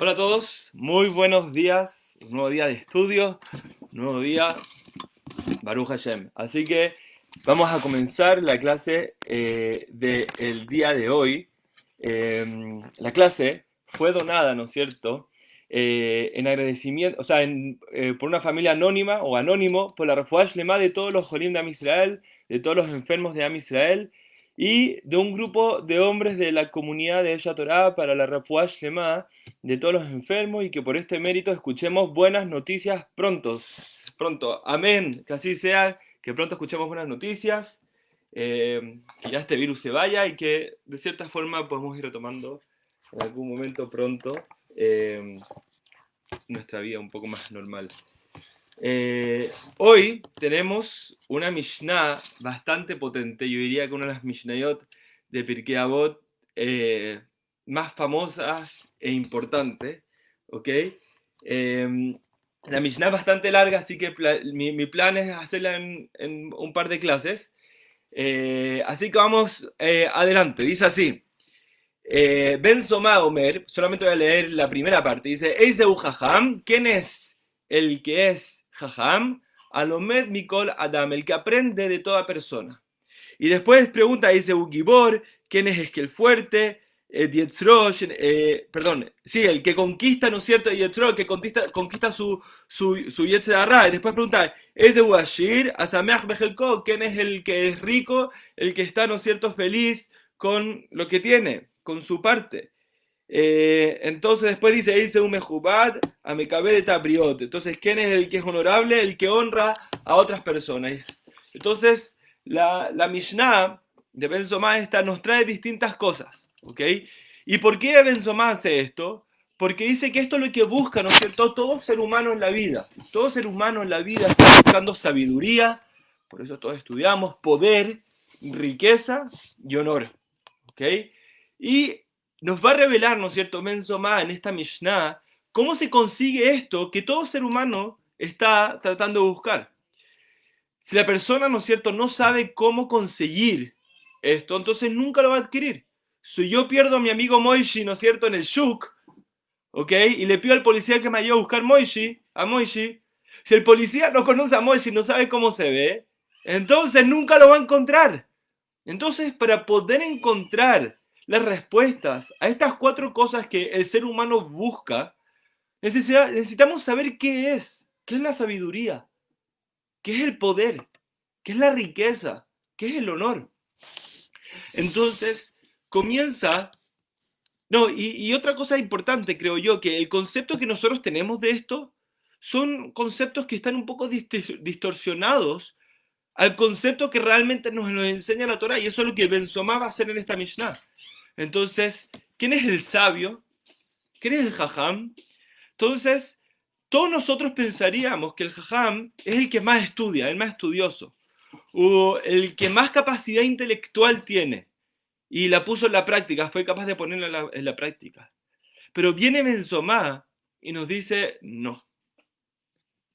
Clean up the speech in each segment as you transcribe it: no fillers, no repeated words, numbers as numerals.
Hola a todos, muy buenos días, un nuevo día de estudio, un nuevo día, Baruch Hashem. Así que vamos a comenzar la clase del día de hoy. La clase fue donada, ¿no es cierto?, en agradecimiento, o sea, por una familia anónima o anónimo, por la refuá shlema de todos los jolim de Am Israel, de todos los enfermos de Am Israel, y de un grupo de hombres de la comunidad de Ella Torah para la refuá shlema de todos los enfermos, y que por este mérito escuchemos buenas noticias pronto. Amén, que así sea, que pronto escuchemos buenas noticias, que ya este virus se vaya y que de cierta forma podemos ir retomando en algún momento pronto nuestra vida un poco más normal. Hoy tenemos una Mishnah bastante potente, yo diría que una de las Mishnayot de Pirkei Avot más famosas e importantes, ¿ok? La Mishnah es bastante larga, así que mi plan es hacerla en un par de clases. Así que vamos adelante, dice así. Ben Soma Omer, solamente voy a leer la primera parte, dice, Eiseu Jajam, ¿quién es el que es Jajam? Alomed Mikol Adam, el que aprende de toda persona. Y después pregunta, Eiseu Gibor, ¿quién es el fuerte? El que conquista, ¿no es cierto? Yetzro, el que conquista su Yetzer Hara. Y después pregunta, Eiseu Ashir, Asameach Bejelko, ¿quién es el que es rico? El que está, ¿no es cierto?, feliz con lo que tiene, con su parte. Entonces después dice un mejubad a Mekabe de Tabriot. Entonces, ¿quién es el que es honorable? El que honra a otras personas. Entonces, la Mishnah de Ben Somá esta nos trae distintas cosas, ¿ok? ¿Y por qué Ben Somá hace esto? Porque dice que esto es lo que busca, ¿no es cierto?, todo ser humano en la vida. Todo ser humano en la vida está buscando sabiduría, por eso todos estudiamos, poder, riqueza y honor, ¿ok? Y nos va a revelar, ¿no es cierto?, Ben Somá en esta Mishnah, cómo se consigue esto que todo ser humano está tratando de buscar. Si la persona, ¿no es cierto?, no sabe cómo conseguir esto, entonces nunca lo va a adquirir. Si yo pierdo a mi amigo Moishi, ¿no es cierto?, en el Shuk, ¿ok? Y le pido al policía que me ayude a buscar a Moishi. Si el policía no conoce a Moishi, no sabe cómo se ve, entonces nunca lo va a encontrar. Entonces, para poder encontrar las respuestas a estas cuatro cosas que el ser humano busca, necesitamos saber qué es la sabiduría, qué es el poder, qué es la riqueza, qué es el honor. Entonces, comienza... No, y otra cosa importante, creo yo, que el concepto que nosotros tenemos de esto son conceptos que están un poco distorsionados al concepto que realmente nos enseña la Torah, y eso es lo que Ben Somá va a hacer en esta Mishnah. Entonces, ¿quién es el sabio? ¿Quién es el Jajam? Entonces, todos nosotros pensaríamos que el Jajam es el que más estudia, el más estudioso, o el que más capacidad intelectual tiene, y la puso en la práctica, fue capaz de ponerla en la práctica. Pero viene Ben Somá y nos dice, no.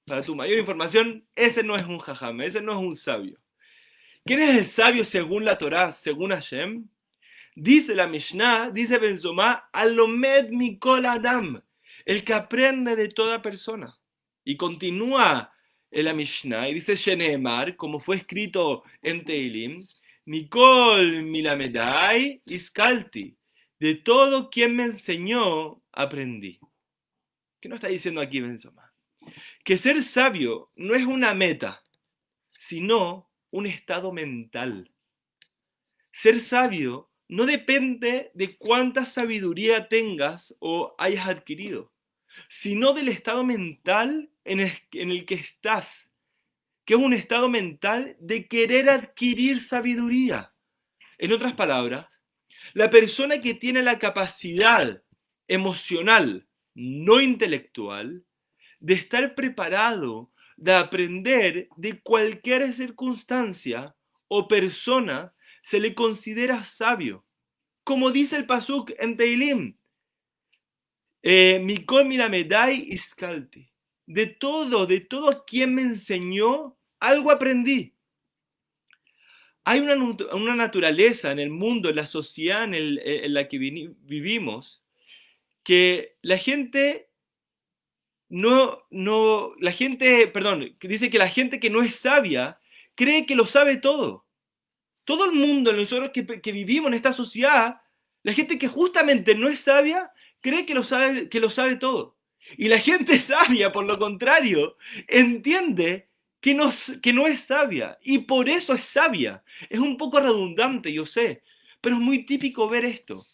Para tu mayor información, ese no es un Jajam, ese no es un sabio. ¿Quién es el sabio según la Torá, según Hashem? Dice la Mishnah, dice Ben Somá, Alomed Mikol Adam, el que aprende de toda persona. Y continúa en la Mishnah y dice Sheneemar, como fue escrito en Teilim, Mikol Milamedai Iskalti, de todo quien me enseñó, aprendí. ¿Qué nos está diciendo aquí Ben Somá? Que ser sabio no es una meta, sino un estado mental. Ser sabio no depende de cuánta sabiduría tengas o hayas adquirido, sino del estado mental en el que estás, que es un estado mental de querer adquirir sabiduría. En otras palabras, la persona que tiene la capacidad emocional, no intelectual, de estar preparado, de aprender de cualquier circunstancia o persona, se le considera sabio. Como dice el Pasuk en Teilim, Mikol Milamedai Iskalti. De todo quien me enseñó, algo aprendí. Hay una naturaleza en el mundo, en la sociedad en la que vivimos, que la gente que dice que la gente que no es sabia cree que lo sabe todo. Todo el mundo, nosotros que vivimos en esta sociedad, la gente que justamente no es sabia, cree que lo sabe todo. Y la gente sabia, por lo contrario, entiende que no es sabia. Y por eso es sabia. Es un poco redundante, yo sé, pero es muy típico ver esto.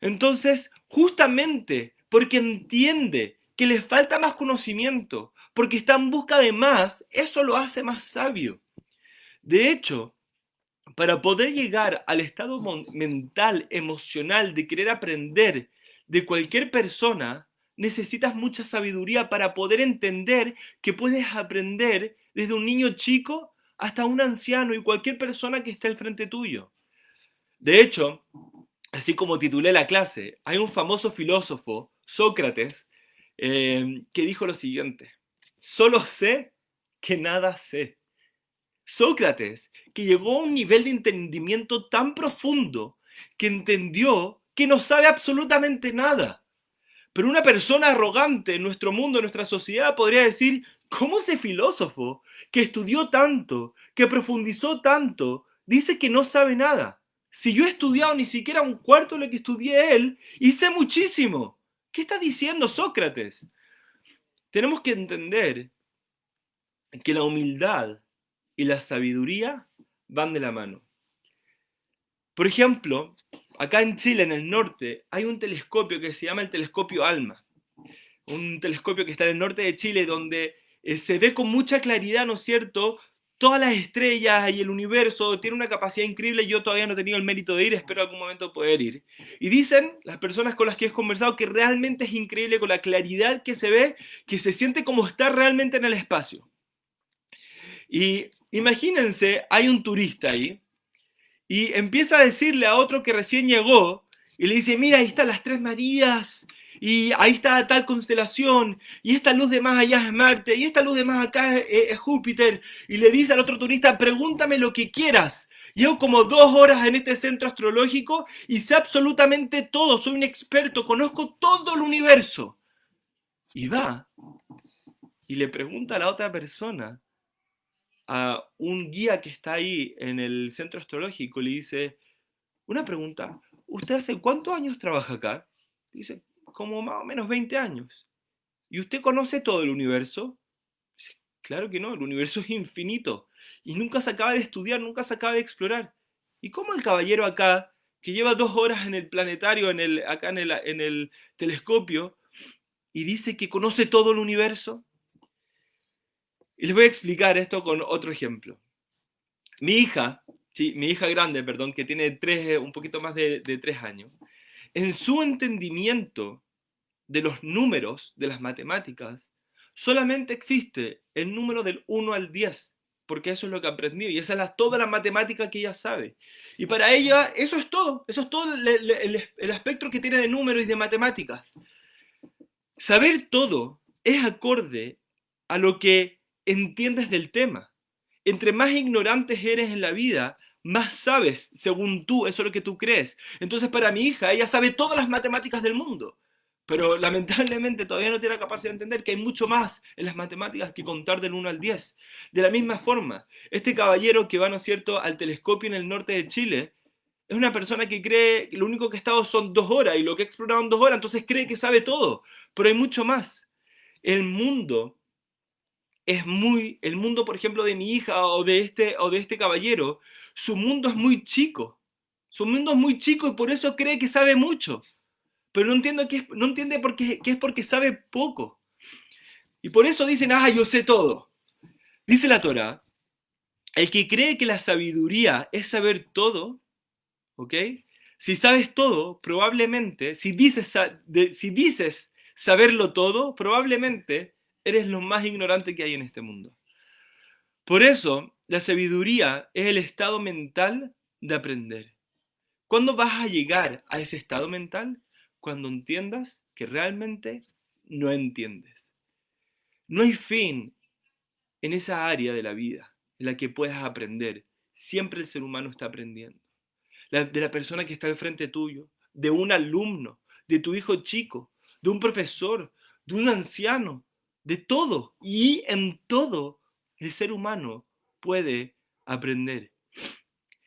Entonces, justamente porque entiende que le falta más conocimiento, porque está en busca de más, eso lo hace más sabio. De hecho, para poder llegar al estado mental, emocional de querer aprender de cualquier persona, necesitas mucha sabiduría para poder entender que puedes aprender desde un niño chico hasta un anciano y cualquier persona que esté al frente tuyo. De hecho, así como titulé la clase, hay un famoso filósofo, Sócrates, que dijo lo siguiente: solo sé que nada sé. Sócrates, que llegó a un nivel de entendimiento tan profundo que entendió que no sabe absolutamente nada. Pero una persona arrogante en nuestro mundo, en nuestra sociedad, podría decir: ¿cómo ese filósofo que estudió tanto, que profundizó tanto, dice que no sabe nada? Si yo he estudiado ni siquiera un cuarto de lo que estudié él y sé muchísimo. ¿Qué está diciendo Sócrates? Tenemos que entender que la humildad y la sabiduría van de la mano. Por ejemplo, acá en Chile, en el norte, hay un telescopio que se llama el telescopio ALMA. Un telescopio que está en el norte de Chile donde se ve con mucha claridad, ¿no es cierto?, todas las estrellas y el universo. Tiene una capacidad increíble. Yo todavía no he tenido el mérito de ir, espero algún momento poder ir. Y dicen las personas con las que he conversado que realmente es increíble con la claridad que se ve, que se siente como estar realmente en el espacio. Y imagínense, hay un turista ahí y empieza a decirle a otro que recién llegó y le dice: mira, ahí están las Tres Marías, y ahí está tal constelación, y esta luz de más allá es Marte, y esta luz de más acá es Júpiter. Y le dice al otro turista: pregúntame lo que quieras. Llevo como 2 horas en este centro astrológico y sé absolutamente todo, soy un experto, conozco todo el universo. Y va y le pregunta a la otra persona, a un guía que está ahí en el centro astrológico, le dice: una pregunta, ¿usted hace cuántos años trabaja acá? Dice: como más o menos 20 años. ¿Y usted conoce todo el universo? Dice: claro que no, el universo es infinito y nunca se acaba de estudiar, nunca se acaba de explorar. ¿Y cómo el caballero acá, que lleva 2 horas en el planetario, acá en el telescopio, y dice que conoce todo el universo? Y les voy a explicar esto con otro ejemplo. Mi hija, sí, mi hija grande, perdón, que tiene un poquito más de 3 años, en su entendimiento de los números, de las matemáticas, solamente existe el número del 1 al 10, porque eso es lo que aprendió y esa es toda la matemática que ella sabe. Y para ella eso es todo el aspecto que tiene de números y de matemáticas. Saber todo es acorde a lo que entiendes del tema. Entre más ignorantes eres en la vida, más sabes, según tú, eso es lo que tú crees. Entonces, para mi hija, ella sabe todas las matemáticas del mundo, pero lamentablemente todavía no tiene la capacidad de entender que hay mucho más en las matemáticas que contar del 1 al 10. De la misma forma, este caballero que va, ¿no es cierto?, al telescopio en el norte de Chile, es una persona que cree que lo único que ha estado son 2 horas y lo que ha explorado en 2 horas, entonces cree que sabe todo, pero hay mucho más. El mundo el mundo, por ejemplo, de mi hija o de este caballero, su mundo es muy chico. Su mundo es muy chico y por eso cree que sabe mucho. Pero no entiende que es porque sabe poco. Y por eso dicen: ah, yo sé todo. Dice la Torá: el que cree que la sabiduría es saber todo, ¿ok? Si sabes todo, probablemente, si dices saberlo todo, probablemente eres lo más ignorante que hay en este mundo. Por eso, la sabiduría es el estado mental de aprender. ¿Cuándo vas a llegar a ese estado mental? Cuando entiendas que realmente no entiendes. No hay fin en esa área de la vida en la que puedas aprender. Siempre el ser humano está aprendiendo. De la persona que está al frente tuyo, de un alumno, de tu hijo chico, de un profesor, de un anciano, de todo. Y en todo el ser humano puede aprender.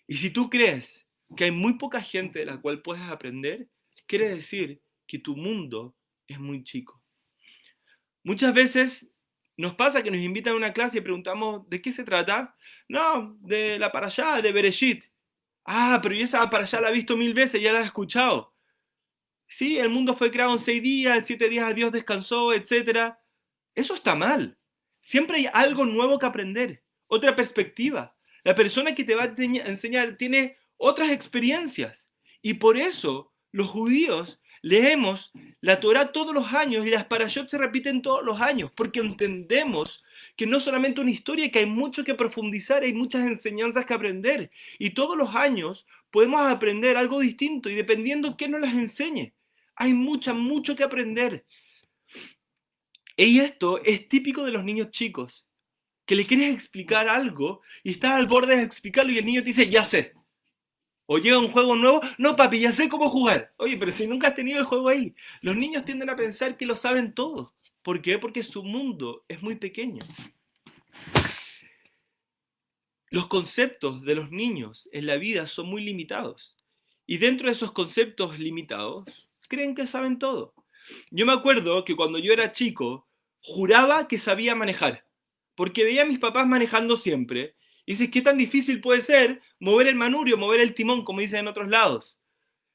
Y si tú crees que hay muy poca gente de la cual puedes aprender, quiere decir que tu mundo es muy chico. Muchas veces nos pasa que nos invitan a una clase y preguntamos, ¿de qué se trata? No, de la parashá, de Bereshit. Ah, pero yo esa parashá la he visto 1000 veces, ya la he escuchado. Sí, el mundo fue creado en 6 días, en 7 días Dios descansó, etc. Eso está mal. Siempre hay algo nuevo que aprender, otra perspectiva. La persona que te va a enseñar tiene otras experiencias. Y por eso los judíos leemos la Torá todos los años y las parashot se repiten todos los años, porque entendemos que no solamente una historia, que hay mucho que profundizar, hay muchas enseñanzas que aprender. Y todos los años podemos aprender algo distinto y dependiendo quién nos las enseñe. Hay mucho que aprender. Y esto es típico de los niños chicos, que le quieres explicar algo y estás al borde de explicarlo y el niño te dice, ya sé. O llega un juego nuevo, no papi, ya sé cómo jugar. Oye, pero si nunca has tenido el juego ahí. Los niños tienden a pensar que lo saben todo. ¿Por qué? Porque su mundo es muy pequeño. Los conceptos de los niños en la vida son muy limitados. Y dentro de esos conceptos limitados, creen que saben todo. Yo me acuerdo que cuando yo era chico, juraba que sabía manejar, porque veía a mis papás manejando siempre. Y dices, ¿qué tan difícil puede ser mover el manubrio, mover el timón, como dicen en otros lados?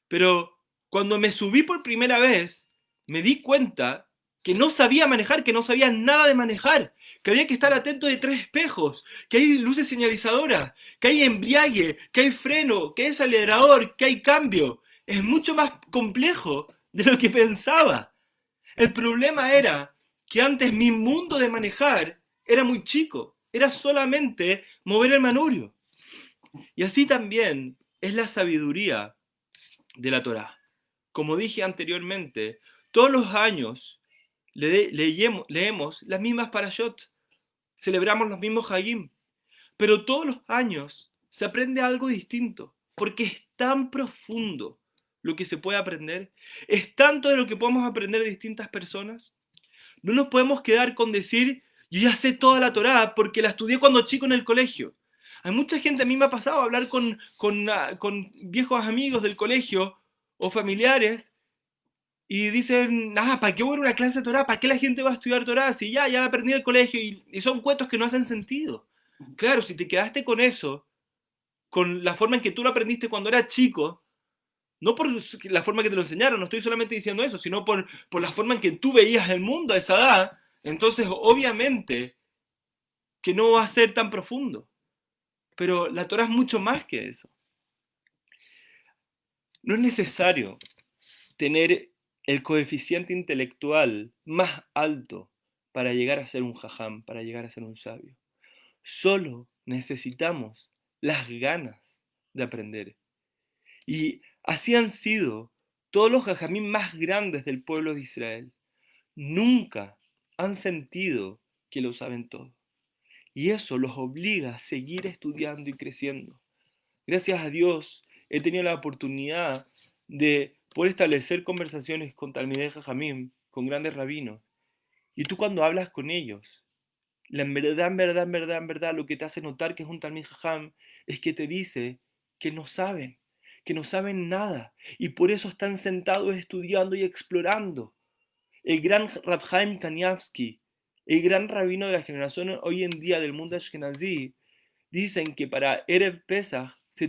Pero cuando me subí por primera vez, me di cuenta que no sabía manejar, que no sabía nada de manejar, que había que estar atento de 3 espejos, que hay luces señalizadoras, que hay embriague, que hay freno, que hay acelerador, que hay cambio. Es mucho más complejo de lo que pensaba. El problema era que antes mi mundo de manejar era muy chico, era solamente mover el manubrio. Y así también es la sabiduría de la Torá. Como dije anteriormente, todos los años leemos las mismas parashot, celebramos los mismos hagim, pero todos los años se aprende algo distinto, porque es tan profundo lo que se puede aprender, es tanto de lo que podemos aprender de distintas personas. No nos podemos quedar con decir, yo ya sé toda la Torá porque la estudié cuando chico en el colegio. Hay mucha gente, a mí me ha pasado hablar con viejos amigos del colegio o familiares y dicen, ¿para qué voy a una clase de Torah? ¿Para qué la gente va a estudiar Torah? Si ya la aprendí en el colegio y son cuentos que no hacen sentido. Claro, si te quedaste con eso, con la forma en que tú lo aprendiste cuando eras chico, no por la forma que te lo enseñaron, no estoy solamente diciendo eso, sino por la forma en que tú veías el mundo a esa edad, entonces obviamente que no va a ser tan profundo. Pero la Torah es mucho más que eso. No es necesario tener el coeficiente intelectual más alto para llegar a ser un jajam, para llegar a ser un sabio. Solo necesitamos las ganas de aprender. Y así han sido todos los jajamín más grandes del pueblo de Israel. Nunca han sentido que lo saben todo. Y eso los obliga a seguir estudiando y creciendo. Gracias a Dios he tenido la oportunidad de poder establecer conversaciones con Talmidei Jajamim, con grandes rabinos. Y tú cuando hablas con ellos, en verdad, lo que te hace notar que es un Talmid Jajam es que te dice que no saben nada. Y por eso están sentados estudiando y explorando. El gran Rav Chaim Kanievsky, el gran rabino de la generación hoy en día del mundo ashkenazí, dicen que para Erev Pesach se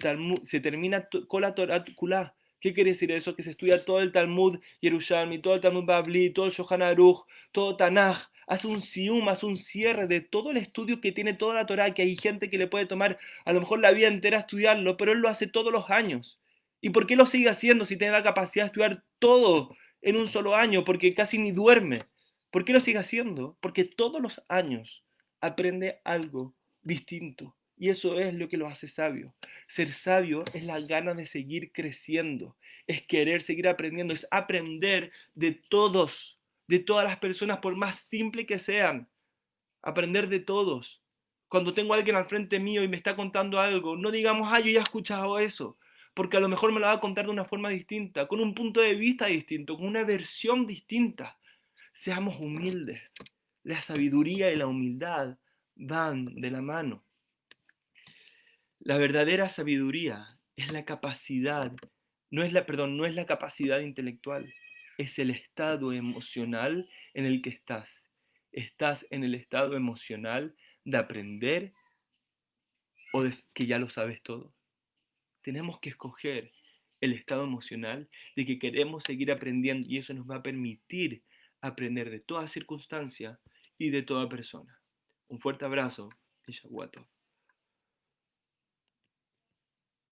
termina con la Torah Kulá. ¿Qué quiere decir eso? Que se estudia todo el Talmud Yerushalmi, todo el Talmud Babli, todo el Shulchan Aruch, todo Tanaj. Hace un sium, hace un cierre de todo el estudio que tiene toda la Torah, que hay gente que le puede tomar a lo mejor la vida entera estudiarlo, pero él lo hace todos los años. ¿Y por qué lo sigue haciendo si tiene la capacidad de estudiar todo en un solo año? Porque casi ni duerme. ¿Por qué lo sigue haciendo? Porque todos los años aprende algo distinto. Y eso es lo que lo hace sabio. Ser sabio es la gana de seguir creciendo, es querer seguir aprendiendo, es aprender de todos, de todas las personas, por más simple que sean. Aprender de todos. Cuando tengo a alguien al frente mío y me está contando algo, no digamos, yo ya he escuchado eso. porque a lo mejor me la va a contar de una forma distinta, con un punto de vista distinto, con una versión distinta. Seamos humildes. La sabiduría y la humildad van de la mano. La verdadera sabiduría es la capacidad, no es la capacidad intelectual, es el estado emocional en el que estás. Estás en el estado emocional de aprender o de que ya lo sabes todo. Tenemos que escoger el estado emocional de que queremos seguir aprendiendo y eso nos va a permitir aprender de toda circunstancia y de toda persona. Un fuerte abrazo, Ishawato.